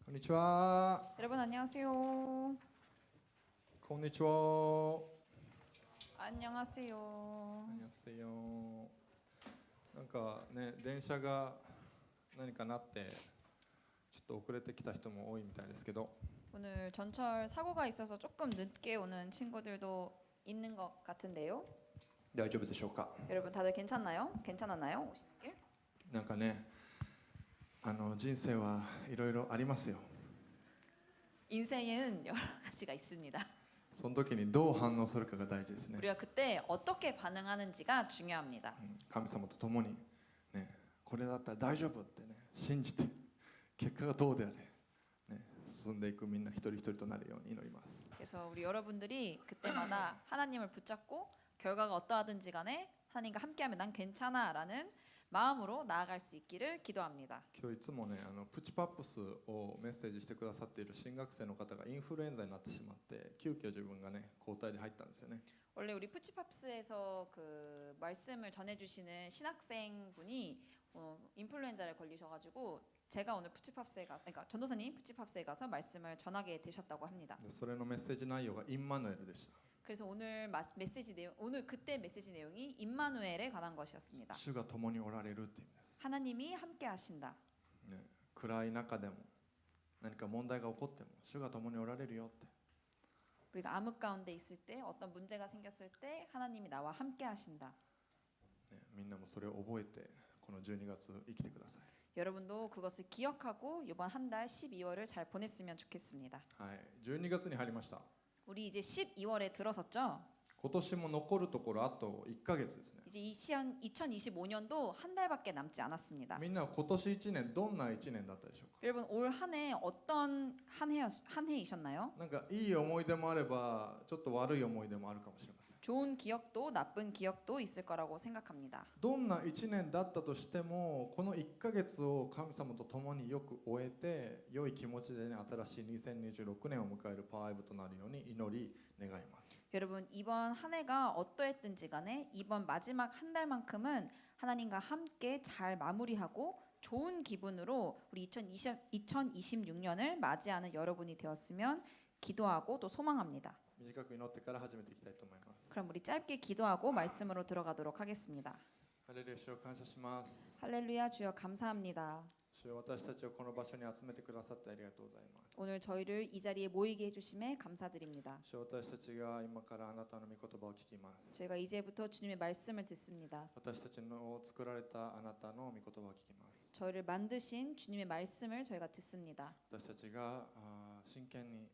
こんにちは。 여러분 안녕하세요. こんにちは。 안녕하세요. 안녕하세요. なんかね、電車が何かなってちょっと遅れてきた人も多いみたいですけど、 오늘 전철 사고가 있어서 조금 늦게 오는 친구들도 있는 것 같은데요. 大丈夫でしょうか。 여러분 다들 괜찮나요? 괜찮았나요? 오시는 길? なんかね、人生はいろいろありますよ。 인생에는 여러 가지가 있습니다. その時にどう反応するかが大事ですね。 우리가 그때 어떻게 반응하는지가 중요합니다. 神様と共にね、これだったら大丈夫ってね、信じて結果がどうであれ、ね、進んでいくみんな一人一人となるように祈ります。 그래서 우리 여러분들이 그때마다 하나님을 붙잡고 결과가 어떠하든지 간에 하나님과 함께하면 난 괜찮아라는 마음으로 나아갈 수 있기를 기도합니다. 今日いつもねプチパップスをメッセージしてくださっている新学生の方がインフルエンザになってしまって急遽自分がね交代で入ったんですよね。 원래 우리 푸치팝스에서 그 말씀을 전해주시는 신학생분이 인플루엔자를 걸리셔가지고 제가 오늘 푸치팝스에 가서 그러니까 전도사님 푸치팝스에 가서 말씀을 전하게 되셨다고 합니다. でそれのメッセージ内容がインマヌエルでした。 그래서 오늘 메시지 내용 오늘 그때 메시지 내용이 임마누엘에 관한 것이었습니다. 主が共におられるって意味です。 하나님이 함께하신다. ね、暗い中でも何か問題が起こっても主が共におられるよって。 우리가 암흑 가운데 있을 때 어떤 문제가 생겼을 때 하나님이 나와 함께하신다. ね、みんなもそれを覚えてこの12月生きてください。 여러분도 그것을 기억하고 이번 한 달 12월을 잘 보냈으면 좋겠습니다. はい、12月に入りました。 우리 이제 12월에 들어섰죠. 今年も残るところあと1ヶ月ですね。 이제 2025년도 한 달밖에 남지 않았습니다. みんなは今年1年どんな1年だったでしょうか。 여러분 올 한 해 어떤 한 해이셨나요? なんかいい思い出もあればちょっと悪い思い出もあるかもしれません。 좋은 기억도 나쁜 기억도 있을 거라고 생각합니다. どんな1年だったとしてもこの1ヶ月を神様と共によく終えて良い気持ちでね新しい2026年を迎えるパワーエブとなるように祈り願います。 여러분 이번 한 해가 어떠했든지 간에 이번 마지막 한 달만큼은 하나님과 함께 잘 마무리하고 좋은 기분으로 우리 2026년을 맞이하는 여러분이 되었으면 기도하고 또 소망합니다. 短く祈ってから始めていきたいと思います。 그럼 우리 짧게 기도하고 말씀으로 들어가도록 하겠습니다. ハレルヤ主を感謝します。 할렐루야 주여 감사합니다. 主よ私たちをこの場所に集めてくださってありがとうございます。 오늘 저희를 이 자리에 모이게 해주심에 감사드립니다. 主よ私たちが今からあなたの御言葉を聞きます。 저희가 이제부터 주님의 말씀을 듣습니다. 私たちの作られたあなたの御言葉を聞きます。 저희를 만드신 주님의 말씀을 저희가 듣습니다. 私たちが真剣に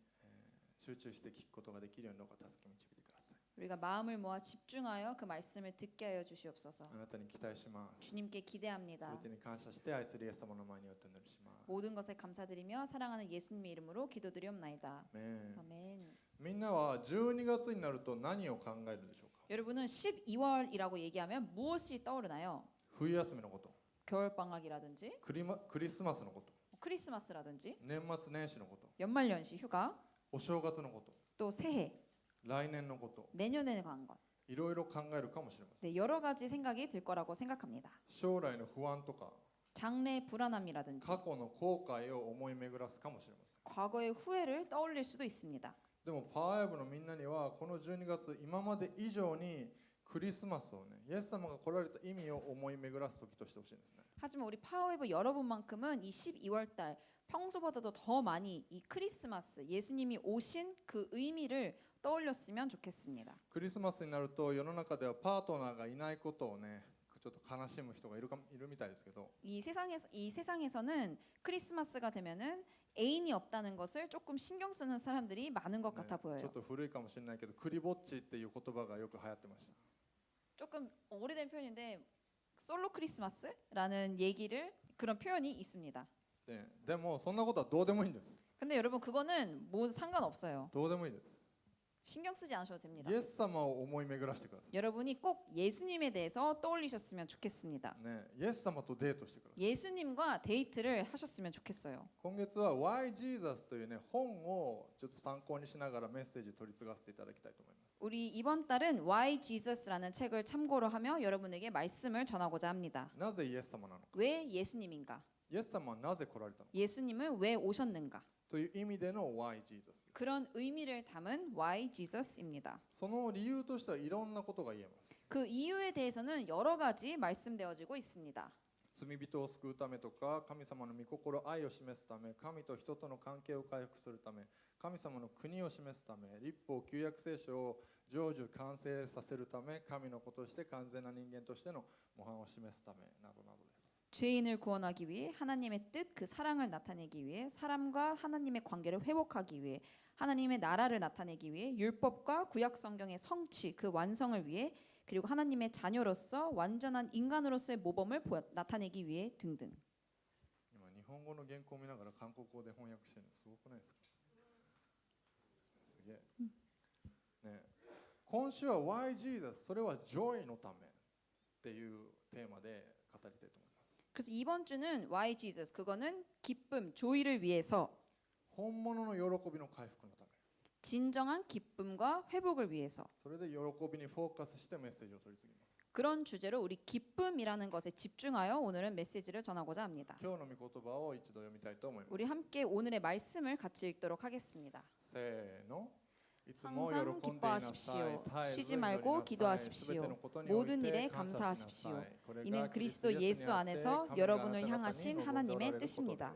集中して聞くことができるようにどうか助け導いてください。 우리가 마음을 모아 집중하여 그 말씀을 듣게 하여 주시옵소서. あなたに期待します。 주님께 す 기대합니다. べてに感謝して愛するイエス様の前によってお祈りします。 모든 것에 감사드리며 사랑하는 예수님의 이름으로 기도드리옵나이다. ねえ 아멘. みんなは12月になると何を考えるでしょうか。 여러분은 12월이라고 얘기하면 무엇이 떠오르나요? 冬休みのこと、 겨울 방학이라든지 クリスマスのこと、 크리스마스라든지 年末年始のこと、 연말연시 휴가 お正月のこと、 또 새해 来年のこと、 내년에 관한 것. いろいろ考えるかもしれません。 네, 여러 가지 생각이 들 거라고 생각합니다. 将来の不安とか 장래 불안함이라든지 過去の後悔を思い巡らすかもしれません。 과거의 후회를 떠올릴 수도 있습니다. でもパワーエブのみんなにはこの12月今まで以上にクリスマスをね、イエス様が来られた意味を思い巡らす時としてほしいんですね。 하지만 우리 파워웨브 여러분만큼은 이 12월 달 평소보다도 더 많이 이 크리스마스 예수님이 오신 그 의미를 떠올렸으면 좋겠습니다. クリスマスになると世の中ではパートナーがいないことをね、ちょっと悲しむ人がいるみたいですけど、 이 세상에서는 크리스마스가 되면은 애인이 없다는 것을 조금 신경 쓰는 사람들이 많은 것 ね 같아 ちょっ 보여요. と古いかもしれないけどクリぼっちっていう言葉がよく流行ってました。 조금 오래된 표현인데 솔로 크리스마스라는 그런 표현이 있습니다. でもそんなことはどうでもいいんです。 근데 여러분 그거는 뭐 상관없어요. どうでもいいです。 신경 쓰지 않으셔도 됩니다. イエス様を思い巡らしてくださ 여러분이 꼭 예수님에 대해서 떠올리셨으면 좋겠습니다. い。ね、イエス様とデートしてください。 예수님과 데이트를 하셨으면 좋겠어요. 今月は Why Jesus というね本をちょっと参考にしながらメッセージ取り継がせていただきたいと思います。 우리 이번 달은 Why Jesus라는 책을 참고로 하며 여러분에게 말씀을 전하고자 합니다. なぜイエス様なのか。 왜 예수님인가? イイエス様はなぜ来られたのか 예수님은 왜 오셨는가? という意味での Why Jesus です。 그런 의미를 담은 Why Jesus입니다. その理由としてはいろんなことが言えます。 그 이유에 대해서는 여러 가지 말씀되어지고 있습니다. 罪人を救うためとか、神様の御心、愛を示すため、神と人との関係を回復するため、神様の国を示すため、立法旧約聖書を成就完成させるため、神の子として完全な人間としての模範を示すためなどなどです。 죄인을 구원하기 위해 하나님의 뜻, 그 사랑을 나타내기 위해 사람과 하나님의 관계를 회복하기 위해 하나님의 나라를 나타내기 위해 율법과 구약 성경의 성취, 그 완성을 위해 그리고 하나님의 자녀로서 완전한 인간으로서의 모범을 나타내기 위해 등등. 今日本語の原稿を見ながら韓国語で翻訳してるのすごくないですか？すげえ。ね、今週は Why Jesus それは Joy のためっていうテーマで語りたいと思います。 그래서 이번 주는 Why Jesus, 그거는 기쁨, 조이를 위해서 本物の喜びの回復のため。 진정한 기쁨과 회복을 위해서 それで喜びにフォーカスしてメッセージを取り次ぎます。 그런 주제로 우리 기쁨이라는 것에 집중하여 오늘은 메시지를 전하고자 합니다. 今日の御言葉を一度読みたいと思います。 우리 함께 오늘의 말씀을 같이 읽도록 하겠습니다. せーの。 항상 기뻐하십시오. 쉬지 말고 기도하십시오. 모든 일에 감사하십시오. 이는 그리스도 예수 안에서 여러분을 향하신 하나님의 뜻입니다.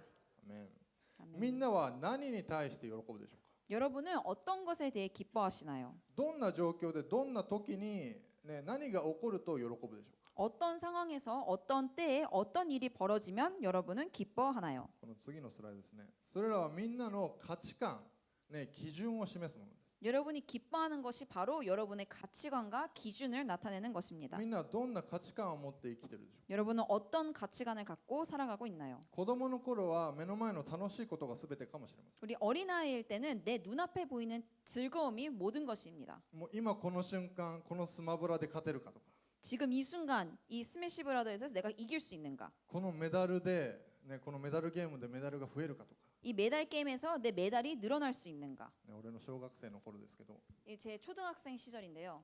みんなは何に対して喜ぶでしょうか？ 여러분은 어떤 것에 대해 기뻐하시나요? どんな状況でどんな時に、ね、何が起こると喜ぶでしょうか？ 어떤 상황에서 어떤 때에 어떤 일이 벌어지면 여러분은 기뻐하나요? この次のスライドですね。それらはみんなの価値観、ね、基準を示すものです。 여러분이 기뻐하는 것이 바로 여러분의 가치관과 기준을 나타내는 것입니다. みんなどんな価値観を持って生きてるでしょうか？ 여러분은 어떤 가치관을 갖고 살아가고 있나요? 子供の頃は目の前の楽しいことが全てかもしれません。 우리 어린아이일 때는 내 눈앞에 보이는 즐거움이 모든 것입니다. もう今この瞬間このスマブラで勝てるかとか、 지금 이 순간 이 스매시 브라더에서 내가 이길 수 있는가? このメダルで、ね、このメダルゲームでメダルが増えるかとか、 이 메달 게임에서 내 메달이 늘어날 수 있는가? ね、俺の小学生の頃ですけど、 제 초등학생 시절인데요.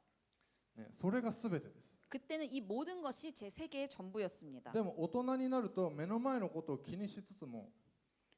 ね、それが全てです。 그때는 이 모든 것이 제 세계의 전부였습니다. でも大人になると目の前のことを気にしつつも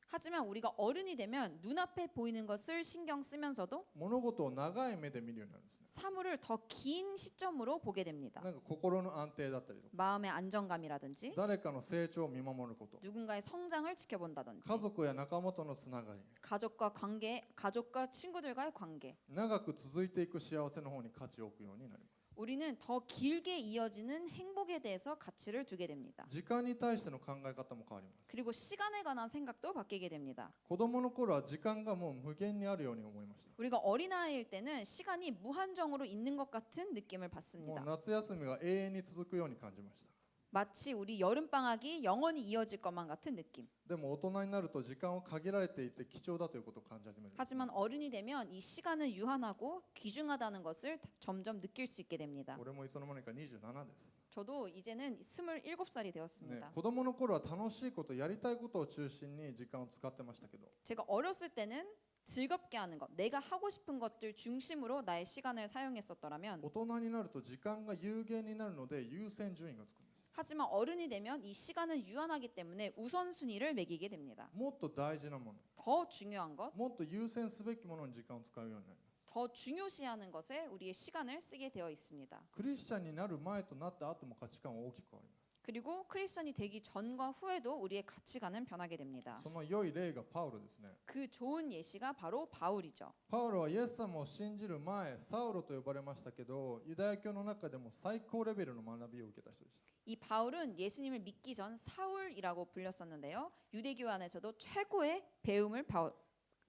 하지만 우리가 어른이 되면 눈앞에 보이는 것을 신경 쓰면서도 物事を長い目で見るようになるんですね。 사물을 더 긴 시점으로 보게 됩니다. なんか心の安定だったりとか、 마음의 안정감이라든지 誰かの成長を見守ること、 누군가의 성장을 지켜본다든지 家族や仲間とのつながり、 가족과 관계, 가족과 친구들과의 관계 長く続いていく幸せの方に価値を置くようになります。 우리는 더 길게 이어지는 행복에 대해서 가치를 두게 됩니다. 時間に対しての考え方も変わります。 그리고 시간에 관한 생각도 바뀌게 됩니다. 子供の頃は時間がもう無限にあるように思いました。 우리가 어린아이일 때는 시간이 무한정으로 있는 것 같은 느낌을 もう 받습니다. 夏休みが永遠に続くように感じました。 마치 우리 여름방학이 영원히 이어질 것만 같은 느낌. でも大人になると時間は限られていて貴重だということを感じ始めるんです。 하지만 어른이 되면 이 시간은 유한하고 귀중하다는 것을 점점 느낄 수 있게 됩니다. 俺もいつの間にか27です。 저도 이제는 27살이 ね、 되었습니다. 子供の頃は楽しいこと、やりたいことを中心に時間を使ってましたけど、 제가 어렸을 때는 즐겁게 하는 것, 내가 하고 싶은 것들 중심으로 나의 시간을 사용했었더라면 大人になると時間が有限になるので優先順位がつくんです。 하지만 어른이 되면 이 시간은 유한하기 때문에 우선순위를 매기게 됩니다. もっと大事なもの、 더 중요한 것, もっと優先すべきものに時間を使うようになります。 더 중요시하는 것에 우리의 시간을 쓰게 되어 있습니다. クリスチャンになる前となった後も価値観は大きく変わります。 그리고 크리스천이 되기 전과 후에도 우리의 가치관은 변하게 됩니다. その良い例がパウロですね。 그 좋은 예시가 바로 바울이죠. パウロはイエス様を信じる前、サウロと呼ばれましたけど、ユダヤ教の中でも最高レベルの学びを受けた人でした。 이 바울은 예수님을 믿기 전 사울이라고 불렸었는데요. 유대교 안에서도 최고의 배움을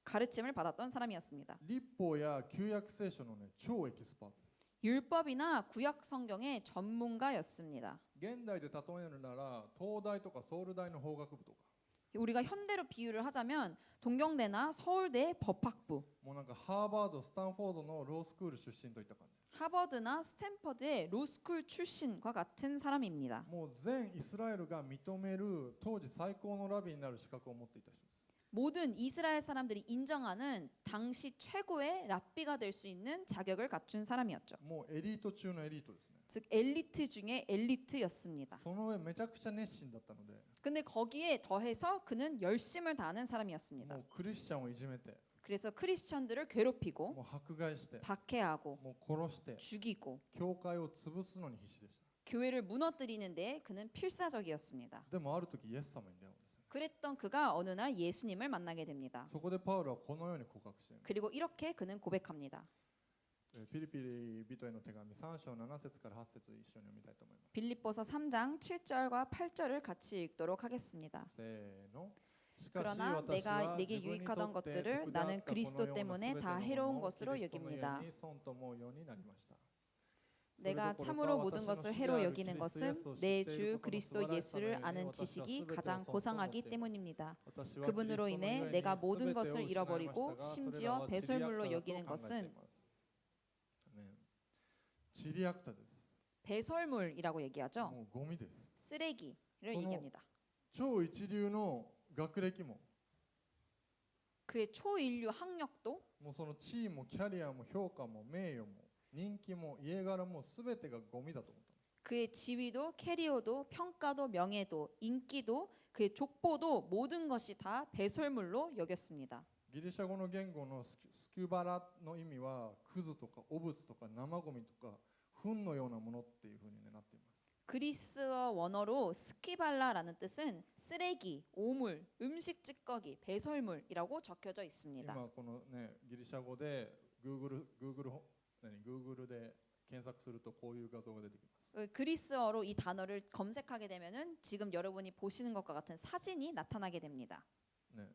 가르침을 받았던 사람이었습니다. 立法や旧約聖書のね、超エキスパート。 율법이나 구약 성경의 전문가였습니다. 現代で例えるなら東大とかソウル大の法学部とか、 우리가 현대로 비유를 하자면 동경대나 서울대 법학부, もうなんかハーバード、スタンフォードのロースクール出身といった感じ。 하버드나 스탠퍼드의 로스쿨 출신과 같은 사람입니다. もう全イスラエルが認める当時最高のラビになる資格を持っていた人です。 모든 이스라엘 사람들이 인정하는 당시 최고의 랍비가 될 수 있는 자격을 갖춘 사람이었죠. もうエリート中のエリートですね。즉 엘리트 중에 엘리트였습니다. その上めちゃくちゃ熱心だったので、 근데 거기에 더해서 그는 열심을 다하는 사람이었습니다. もうクリスチャンをいじめて、 그래서 크리스천들을 괴롭히고 もう迫害して、 박해하고 もう殺して、 죽이고 教会を潰すのに必死でした。 교회를 무너뜨리는데 그는 필사적이었습니다. でもある時イエス様に出会うんです。 그랬던 그가 어느 날 예수님을 만나게 됩니다. そこでパウロはこのように告白しています。 그리고 이렇게 그는 고백합니다. ピリピリ人への手紙3章7節から8節一緒に読みたいと思います。 빌립보서 3장 7절과 8절을 같이 읽도록 하겠습니다. せーの。 그러나 내가 내게 유익하던 것들을 나는 그리스도 때문에 다 해로운 것으로 여깁니다. 내가 참으로 모든 것을 해로 여기는 것은 내 주 그리스도 예수를 아는 지식이 가장 고상하기 때문입니다. 그분으로 인해 내가 모든 것을 잃어버리고 심지어 배설물로 여기는 것은 チリアクタです。 배설물이라고 얘기하죠. もうゴミです。 쓰레기를 저는 얘기합니다. 超一流の学歴も、 그의 초인류 학력도 もうその地位もキャリアも評価も名誉も人気も家柄もすべてがゴミだと思った。 그의 지위도 캐리어도 평가도 명예도 인기도 그의 족보도 모든 것이 다 배설물로 여겼습니다. ギリシャ語の言語のスキュバラの意味はクズとか汚物とか生ゴミとか糞のようなものっていうふうになっています。 그리스어 원어로 스키발라라는 뜻은 쓰레기, 오물, 음식 찌꺼기, 배설물이라고 적혀져 있습니다. 今このねギリシャ語で Google で検索するとこういう画像が出てきます。 그리스어로 이 단어를 검색하게 되면은 지금 여러분이 보시는 것과 같은 사진이 나타나게 됩니다. ね、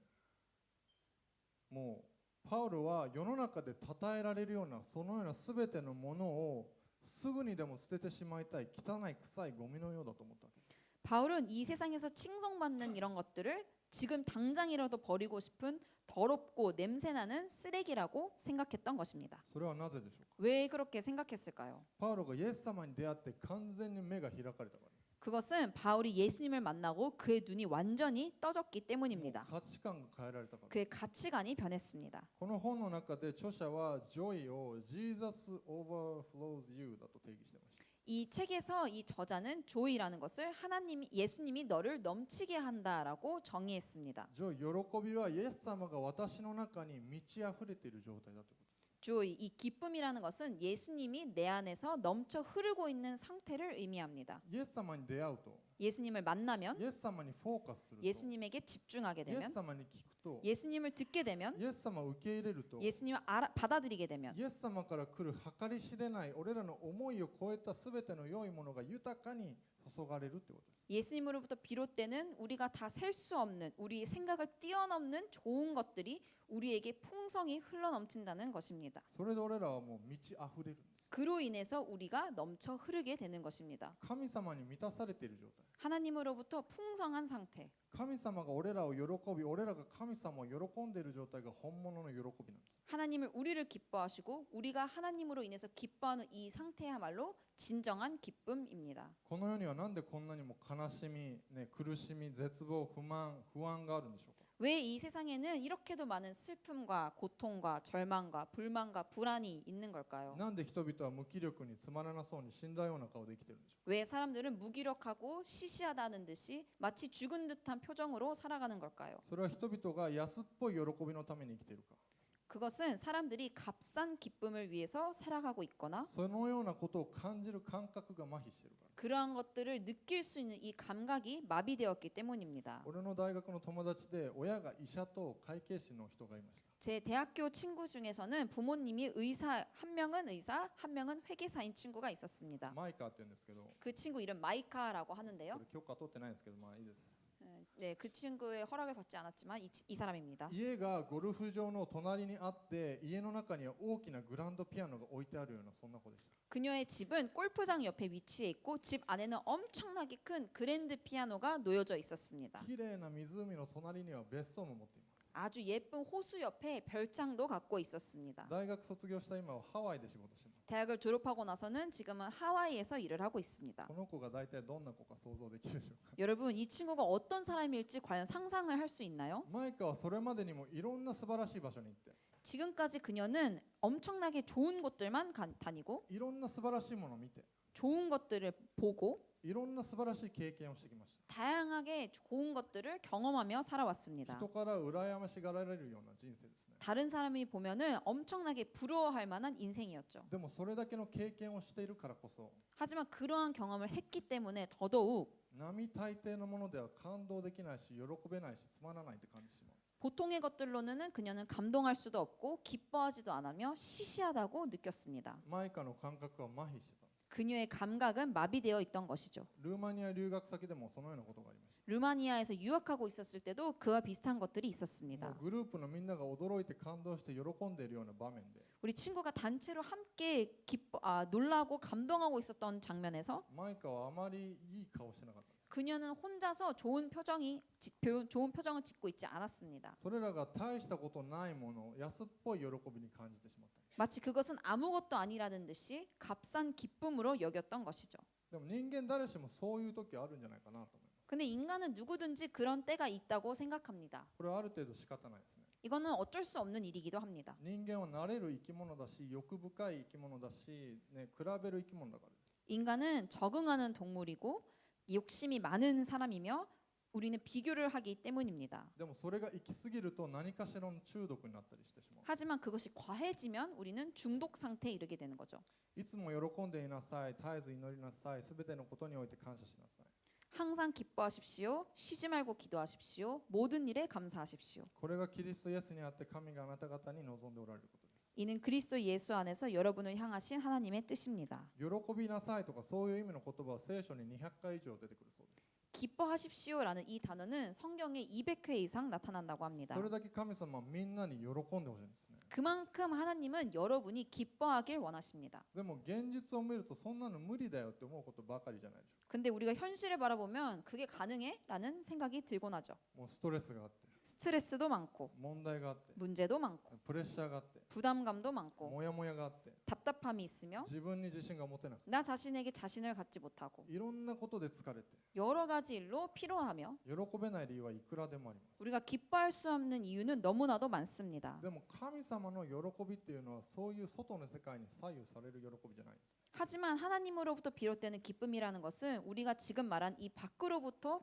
もうパウロは世の中で称えられるようなそのようなすべてのものをすぐにでも捨ててしまいたい汚い臭いゴミのようだと思ったわけ。 바울은 이 세상에서 칭송받는 이런 것들을 지금 당장이라도 버리고 싶은 더럽고 냄새나는 쓰레기라고 생각했던 것입니다. それはなぜでしょうか。 왜 그렇게 생각했을까요? パウロがイエス様に出会って完全に目が開かれたからです。 그것은 바울이 예수님을 만나고 그의 눈이 완전히 떠졌기 때문입니다. 価値観が変えられたから。 그의 가치관이 변했습니다. この本の中で著者は Joy を Jesus overflows you だと定義していました。 이 책에서 이 저자는 조이라는 것을 예수님이 너를 넘치게 한다라고 정의했습니다. Joy 喜びはイエス様が私の中に満ち溢れている状態だということ。 조이, 이 기쁨이라는 것은 예수님이 내 안에서 넘쳐 흐르고 있는 상태를 의미합니다. イエス様に出会うと、 예수님을 만나면 イエス様にフォーカスすると、 예수님에게 집중하게 イエス 되면 様に聞くと、 예수님을 듣게 되면 イエス様を受け入れると、 예수님을 받아들이게 되면 イエス様から来る計り知れない俺らの思いを超えたすべての良いものが豊かに注がれるってことです。 예수님으로부터 비롯되는 우리가 다 셀 수 없는 우리 생각을 뛰어넘는 좋은 것들이 우리에게 풍성히 흘러넘친다는 것입니다. それで俺らはもう満ち溢れるんです。 그로 인해서 우리가 넘쳐 흐르게 되는 것입니다. 神様に満たされている状態。 하나님으로부터 풍성한 상태. 神様が俺らを喜び、俺らが神様を喜んでいる状態が本物の喜びなんです。 하나님을 우리를 기뻐하시고 우리가 하나님으로 인해서 기뻐하는 이 상태야말로 진정한 기쁨입니다. この世にはなんでこんなにも悲しみ、ね、苦しみ、絶望、不満、不安があるんでしょうか。 왜 이 세상에는 이렇게도 많은 슬픔과 고통과 절망과 불만과 불안이 있는 걸까요? なんで人々は無気力につまらなそうに死んだような顔で生きてるんでしょう。 왜 사람들은 무기력하고 시시하다는 듯이 마치 죽은 듯한 표정으로 살아가는 걸까요? それは人々が安っぽい喜びのために生きているか。 그것은 사람들이 값싼 기쁨을 위해서 살아가고 있거나 そのようなことを感じる感覚が麻痺しているから。 그러한 것들을 느낄 수 있는 이 감각이 마비되었기 때문입니다. 俺の大学の友達で親が医者と会計士の人がいました。 제 대학교 친구 중에서는 부모님이 의사, 한 명은 의사, 한 명은 회계사인 친구가 있었습니다. マイカーって言うんですけど、 그 친구 이름 마이카라고 こ 하는데요. れ許可取ってないんですけど、まあいいです。 네, 그 친구의 허락을 받지 않았지만 이 사람입니다. 家がゴルフ場の隣にあって、家の中には大きなグランドピアノが置いてあるようなそんな子でした。 그녀의 집은 골프장 옆에 위치해 있고 집 안에는 엄청나게 큰 그랜드 피아노가 놓여져 있었습니다. 綺麗な湖の隣には別荘も持っています。 아주 예쁜 호수 옆에 별장도 갖고 있었습니다. 大学卒業した今はハワイで仕事してます。 대학을 졸업하고 나서는 지금은 하와이에서 일을 하고 있습니다. この子が大体どんな子か想像できるでしょうか。 여러분 이 친구가 어떤 사람일지 과연 상상을 할 수 있나요? マイカはそれまでにもいろんな素晴らしい場所に行って、 지금까지 그녀는 엄청나게 좋은 곳들만 다니고 いろんな素晴らしいものを見て、 좋은 것들을 보고 いろんな素晴らしい経験をしてきました。 다양하게 좋은 것들을 경험하며 살아왔습니다. 人から羨ましがられるような人生ですね。 다른 사람이 보면은 엄청나게 부러워할 만한 인생이었죠. でもそれだけの経験をしているからこそ 하지만 그러한 경험을 했기 때문에 더더욱 並大抵のものでは感動できないし喜べないしつまらないって感じします。 보통의 것들로는 그녀는 감동할 수도 없고 기뻐하지도 않으며 시시하다고 느꼈습니다. マイカの感覚は麻痺してた。 그녀의 감각은 마비되어 있던 것이죠. ルーマニア留学先でもそのようなことがありました。 루마니아에서 유학하고 있었을 때도 그와 비슷한 것들이 も 있었습니다. うグループのみんなが驚いて感動して喜んでいるような場面で 우리 친구가 단체로 함께 놀라고 감동하고 있었던 장면에서 マイカはあまりいい顔してなかったんです。 그녀는 혼자서 좋은 표정을 짓고 있지 않았습니다. それらが大したことないもの、安っぽい喜びに感じてしまった。 마치 그것은 아무것도 아니라는 듯이 값싼 기쁨으로 여겼던 것이죠. でも人間誰しもそういう時あるんじゃないかなと思います。 근데 인간은 누구든지 그런 때가 있다고 생각합니다. これはある程度仕方ないですね。 이거는 어쩔 수 없는 일이기도 합니다. 人間は慣れる生き物だし、欲深い生き物だし、ね、比べる生き物だからです。 인간은 적응하는 동물이고 욕심이 많은 사람이며 우리는 비교를 하기 때문입니다. でもそれが行き過ぎると何かしらの中毒になったりしてしまう。 하지만 그것이 과해지면 우리는 중독 상태에 이르게 되는 거죠. いつも喜んでいなさい、絶えず祈りなさい、すべてのことにおいて感謝しなさい。 항상 기뻐하십시오. 쉬지 말고 기도하십시오. 모든 일에 감사하십시오. これがキリストイエスにあって神があなた方に望んでおられることです。 이는 그리스도 예수 안에서 여러분을 향하신 하나님의 뜻입니다. 喜びなさいとかそういう意味の言葉は聖書に200回以上出てくるそうです。 기뻐하십시오라는 이 단어는 성경에 200회 이상 나타난다고 합니다. それだけ神様はみんなに喜んでほしいんですね。 그만큼 하나님은 여러분이 기뻐하길 원하십니다. でも現実を見るとそんなの無理だよって思うことばかりじゃないでしょ 근데 우리가 현실을 바라보면 그게 가능해? 라는 생각이 들곤 하죠. う。もうストレスがあって、 스트레스도 많고 問題があって、 문제도 많고 プレッシャーがあって、 부담감도 많고 モヤモヤがあって、 답답함이 있으며 自分に自信が持てなくて、 나 자신에게 자신을 갖지 못하고 いろんなことで疲れて、 여러 가지 일로 피로하며 喜べない理由はいくらでもあります。 우리가 기뻐할 수 없는 이유는 너무나도 많습니다. でも神様の喜びっていうのはそういう外の世界に左右される喜びじゃないんです。 하지만 하나님으로부터 비롯되는 기쁨이라는 것은 우리가 지금 말한 이 밖으로부터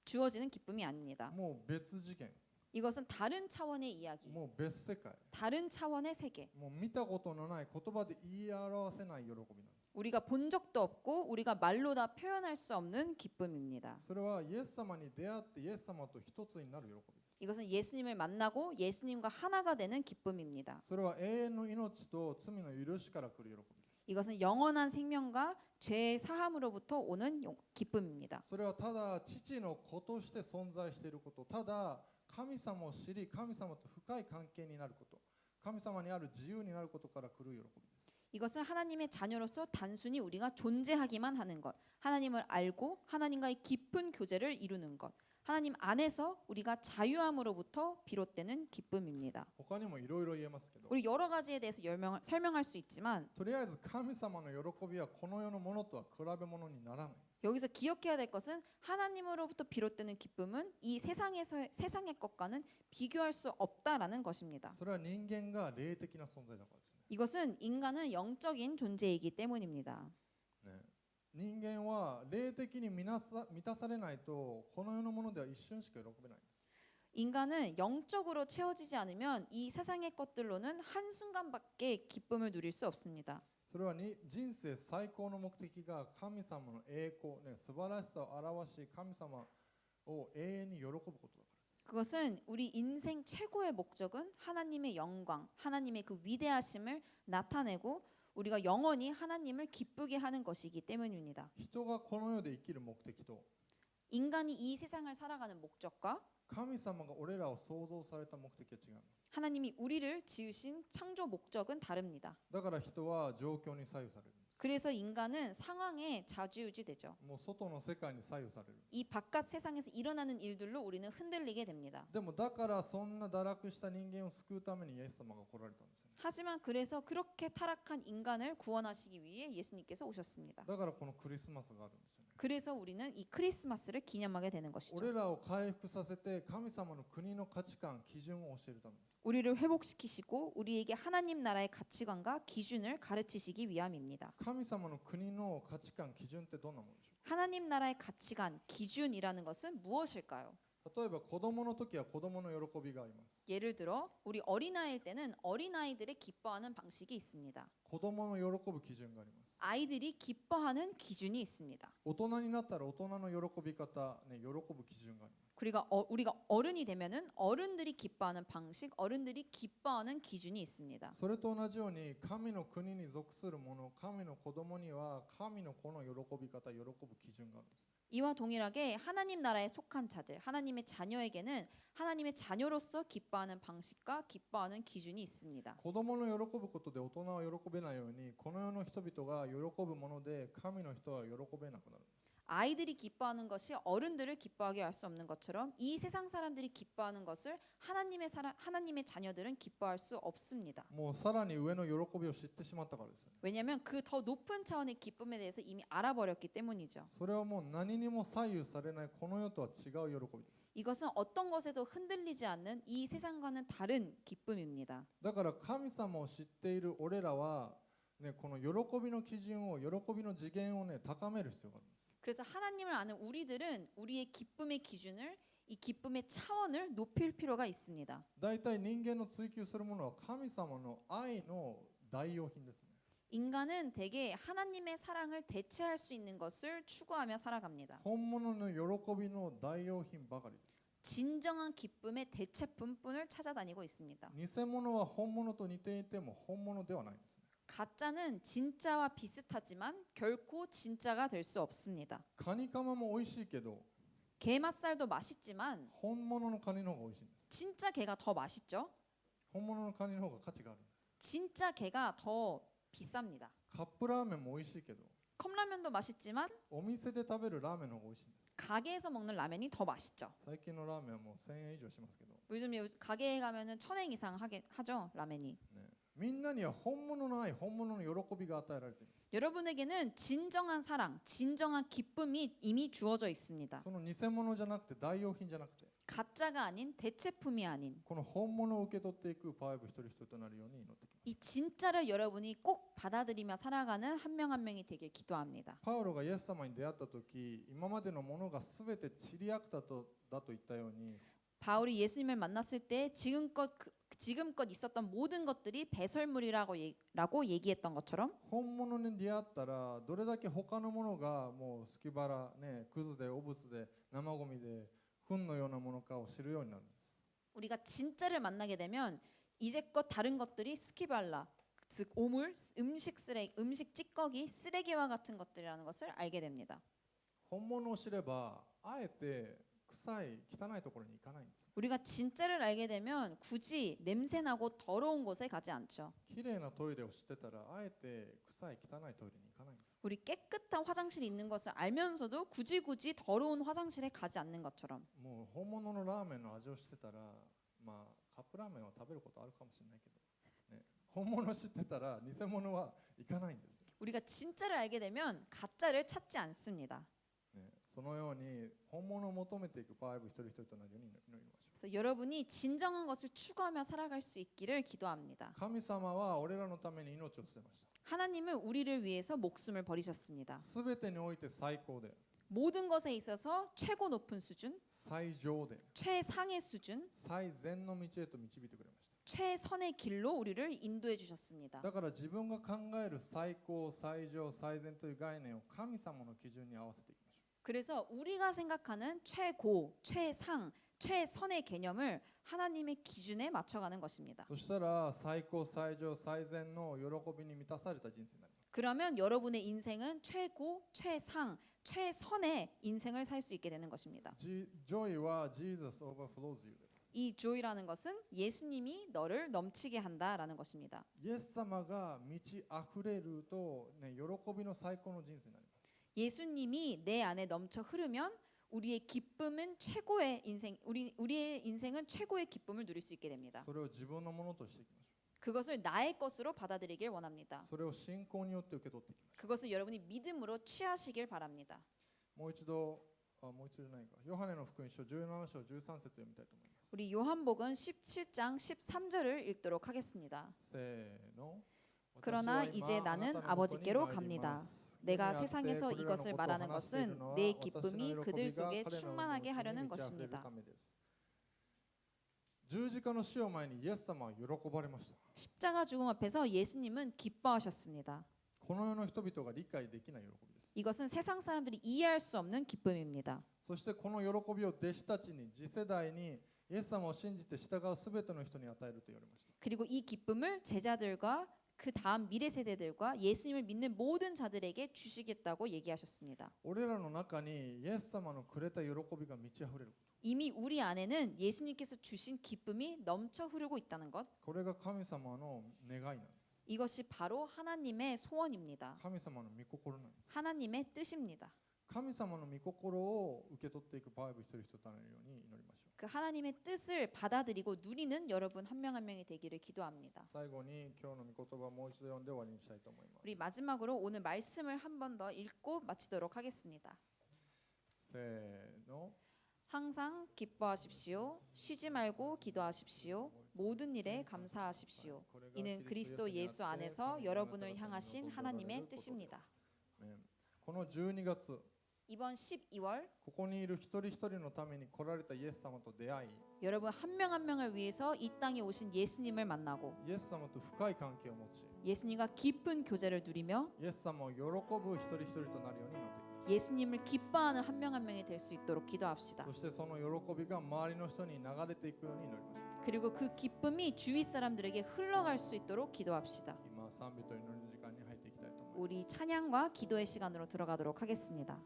주어지는 기쁨이 아닙니다. もう別次元、 이것은 다른 차원의 이야기, もう別世界、 다른 차원의 세계. もう見たことのない言葉で言い表せない喜びなんです。 우리가 본 적도 없고 우리가 말로 다 표현할 수 없는 기쁨입니다. それはイエス様に出会ってイエス様と一つになる喜びです。 이것은 예수님을 만나고 예수님과 하나가 되는 기쁨입니다. それは永遠の命と罪の許しから来る喜びです。 이것은 영원한 생명과 죄의 사함으로부터 오는 기쁨입니다. それはただ父の子として存在していること、ただ神様を知り神様と深い関係になること、神様にある自由になることから来る喜びです。 이것은 하나님의 자녀로서 단순히 우리가 존재하기만 하는 것, 하나님을 알고 하나님과의 깊은 교제를 이루는 것, 하나님 안에서 우리가 자유함으로부터 비롯되는 기쁨입니다. 他にもいろいろ言えますけど、 우리 여러 가지에 대해서 설명할 수 있지만 とりあえず神様の喜びはこの世のものとは比べ物にならない。 여기서 기억해야 될 것은 하나님으로부터 비롯되는 기쁨은 이 세상의 것과는 비교할 수 없다라는 것입니다. それは人間が霊的な存在だからですね。 이것은 인간은 영적인 존재이기 때문입니다. ね、人間は霊的に満たされないとこの世のものでは一瞬しか喜べないんです。 인간은 영적으로 채워지지 않으면 이 세상의 것들로는 한순간밖에 기쁨을 누릴 수 없습니다. それはに人生最高の目的が神様の栄光、ね、素晴らしさを表し神様を永遠に喜ぶことだから。 그것은 우리 인생 최고의 목적은 하나님의 영광, 하나님의 그 위대하심을 나타내고 우리가 영원히 하나님을 기쁘게 하는 것이기 때문입니다. 人がこの世で生きる目的と 인간이 이 세상을 살아가는 목적과 神様が俺らを創造された目的は違う。 하나님이 우리를 지으신 창조 목적은 다릅니다. だから人は状況に左右される。 그래서 인간은 상황에 좌지우지되죠. もう外の世界に左右される。 이 바깥 세상에서 일어나는 일들로 우리는 흔들리게 됩니다. でもだからそんな堕落した人間を救うためにイエス様が来られたんですよね。 하지만 그래서 그렇게 타락한 인간을 구원하시기 위해 예수님께서 오셨습니다. だからこのクリスマスがあるんですよね。 그래서 우리는 이 크리스마스를 기념하게 되는 것이죠. 俺らを回復させて神様の国の価値観基準を教えるためです。 우리를 회복시키시고 우리에게 하나님 나라의 가치관과 기준을 가르치시기 위함입니다. 神様の国の価値観基準ってどんなものでしょ 하나님 나라의 가치관, 기준이라는 것은 무엇일까요? う。例えば子供の時は子供の喜びがあります。 예를 들어 우리 어린아이일 때는 어린아이들의 기뻐하는 방식이 있습니다. 子供の喜ぶ基準があります。 아이들이 기뻐하는 기준이 있습니다. 大人になったら大人の喜び方、ね、喜ぶ基準があります。 그리고 우리가 어른이 되면은 어른들이 기뻐하는 방식, 어른들이 기뻐하는 기준이 있습니다. それと同じように神の国に属する者、神の子供には神の子の喜び方、喜ぶ基準があるんです。 이와 동일하게 하나님 나라에 속한 자들, 하나님의 자녀에게는 하나님의 자녀로서 기뻐하는 방식과 기뻐하는 기준이 있습니다. 子供の喜ぶことで大人は喜べないように、この世の人々が喜ぶもので神の人は喜べなくなるんです。 아이들이 기뻐하는 것이 어른들을 기뻐하게 할 수 없는 것처럼 이 세상 사람들이 기뻐하는 것을 하나님의 자녀들은 기뻐할 수 없습니다. もうさらに上の喜びを知ってしまったからですよね。 왜냐하면 그 더 높은 차원의 기쁨에 대해서 이미 알아버렸기 때문이죠. それはもう何にも左右されないこの世とは違う喜びです。 이것은 어떤 것에도 흔들리지 않는 이 세상과는 다른 기쁨입니다. だから神様を知っている俺らは、ね、この喜びの基準を、喜びの次元をね、高める必要があるんです。 그래서 하나님을 아는 우리들은 우리의 기쁨의 기준을 이 기쁨의 차원을 높일 필요가 있습니다. だいたい人間の追求するものは神様の愛の代用品ですね。 인간은 대개 하나님의 사랑을 대체할 수 있는 것을 추구하며 살아갑니다. 本物の喜びの代用品ばかりです。 진정한 기쁨의 대체품뿐을 찾아다니고 있습니다. 偽物は本物と似ていても本物ではないんですね。 가짜는 진짜와 비슷하지만 결코 진짜가 될 수 없습니다. カニカマも美味しいけど 게맛살도 맛있지만 本物のカニの方が美味しいんです。 진짜 게가 더 맛있죠. 本物のカニの方が価値があるんです。 진짜 게가 더 비쌉니다. カップラーメンも美味しいけど 컵라면도 맛있지만 お店で食べるラーメンの方が美味しいんです。 가게에서 먹는 라면이 더 맛있죠. 最近のラーメンはもう1000円以上しますけど、 요즘 가게에 가면은 1,000엔 이상 하죠 라면이. ね、みんなには本物の愛、本物の喜びが与えられているんです。 여러분에게는 진정한 사랑, 진정한 기쁨이 이미 주어져 있습니다. その偽物じゃなくて代用品じゃなくて 가짜가 아닌 대체품이 아닌 この本物を受け取っていくパワーブ一人一人となるように祈ってきます。 이 진짜를 여러분이 꼭 받아들이며 살아가는 한 명 한 명이 되길 기도합니다. パウロがイエス様に出会った時、今までのものが全て散りあくたとだと言ったように、 바울이 예수님을 만났을 때 지금껏 있었던 모든 것들이 배설물이라고 얘기했던 것처럼 本物に出会ったらどれだけ他のものがもう隙腹ね、クズで汚物で生ゴミで糞のようなものかを知るようになるんです。 우리가 진짜를 만나게 되면 이제껏 다른 것들이 스키발라, 즉 오물, 음식 찌꺼기, 쓰레기와 같은 것들이라는 것을 알게 됩니다. 本物を知ればあえて臭い汚いところに行かないんです。 우리가 진짜를 알게 되면 굳이 냄새나고 더러운 곳에 가지 않죠. 綺麗なトイレを知ってたらあえて臭い汚いトイレに行かないんです。 우리 깨끗한 화장실이 있는 것을 알면서도 굳이 더러운 화장실에 가지 않는 것처럼 もう本物のラーメンの味をしてたら、まあカップラーメンは食べることあるかもしれないけど、ね、本物を知ってたら偽物は行かないんです。 우리가 진짜를 알게 되면 가짜를 찾지 않습니다. ね、そのように本物を求めていくパワーブ一人一人となるように祈りましょう。 그래서 여러분이 진정한 것을 추구하며 살아갈 수 있기를 기도합니다. 神様は俺らのために命を捨てました。 하나님은 우리를 위해서 목숨을 버리셨습니다. すべてにおいて最高で、 모든 것에 있어서 최고 높은 수준, 最上で、 최상의 수준, 最善の道へと導いてくれました。 최선의 길로 우리를 인도해 주셨습니다. だから自分が考える最高、最上、最善という概念を神様の基準に合わせていきましょう。 그래서 우리가 생각하는 최고, 최상, 최선의 개념을 하나님의 기준에 맞춰가는 것입니다. そしたら最高、最上、最善の喜びに満たされた人生になります。 그러면 여러분의 인생은 최고, 최상, 최선의 인생을 살 수 있게 되는 것입니다. Joyは Jesus overflows you です。 이 joy라는 것은 예수님이 너를 넘치게 한다라는 것입니다. イエス様が満ち溢れると、ね、喜びの最高の人生になります。 예수님이 내 안에 넘쳐 흐르면 우리의 기쁨은 최고의 인생, 우리의 인생은 최고의 기쁨을 누릴 수 있게 됩니다. それを自分のものとしていきましょ 그것을 나의 것으로 받아들이길 원합니다. う。それを信仰によって受け取っていきましょ 그것을 여러분이 믿음으로 취하시길 바랍니다. う。もう一度もう一度じゃないか。ヨハネの福音書17章13節読みたいと思います。 우리 요한복음 17장 13절을 읽도록 하겠습니다. せーの。 그러나 이제 나는 아버지께로 갑니다. 내가 세상에서 이것을 말하는 것은 내 기쁨이 그들 속에 충만하게 하려는 것입니다. 十字架の死を前にイエス様は喜ばれました。 십자가 죽음 앞에서 예수님은 기뻐하셨습니다. この世の人々が理解できない喜びです。 이것은 세상 사람들이 이해할 수 없는 기쁨입니다. そしてこの喜びを弟子たちに次世代にイエス様を信じて従うすべての人に与えると言われました。 그리고 이 기쁨을 제자들과 그 다음 미래 세대들과 예수님을 믿는 모든 자들에게 주시겠다고 얘기하셨습니다. 俺らの中にイエス様のくれた喜びが満ち溢れること。 이미 우리 안에는 예수님께서 주신 기쁨이 넘쳐 흐르고 있다는 것. これが神様の願いなんです。 이것이 바로 하나님의 소원입니다. 神様の御心なんです。 하나님의 뜻입니다. 神様の御心を受け取っていくバイブル一人一人となるように祈りましょう。 그 하나님의 뜻을 받아들이고 누리는 여러분 한 명 한 명이 되기를 기도합니다. 最後に今日の御言葉をもう一度読んで終わりにしたいと思います。 우리 마지막으로 오늘 말씀을 한 번 더 읽고 마치도록 하겠습니다. せーの。 항상 기뻐하십시오. 쉬지 말고 기도하십시오. 모든 일에 감사하십시오. 이는 그리스도 예수 안에서 여러분을 향하신 하나님의 뜻입니다. この12月 이번 12월 ここにいる一人一人のために来られたイエス様と出会い 여러분 한 명 한 명을 위해서 이 땅에 오신 예수님을 만나고 イエス様と深い関係を持ち 예수님과 깊은 교제를 누리며 イエス様を喜ぶ一人一人となるように祈っていきます。 예수님을 기뻐하는 한 명 한 명이 될 수 있도록 기도합시다. そしてその喜びが周りの人に流れていくように祈りましょう。 그리고 그 기쁨이 주위 사람들에게 흘러갈 수 있도록 기도합시다. 今賛美と祈りの時間に入っていきたいと思います。 우리 찬양과 기도의 시간으로 들어가도록 하겠습니다.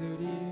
그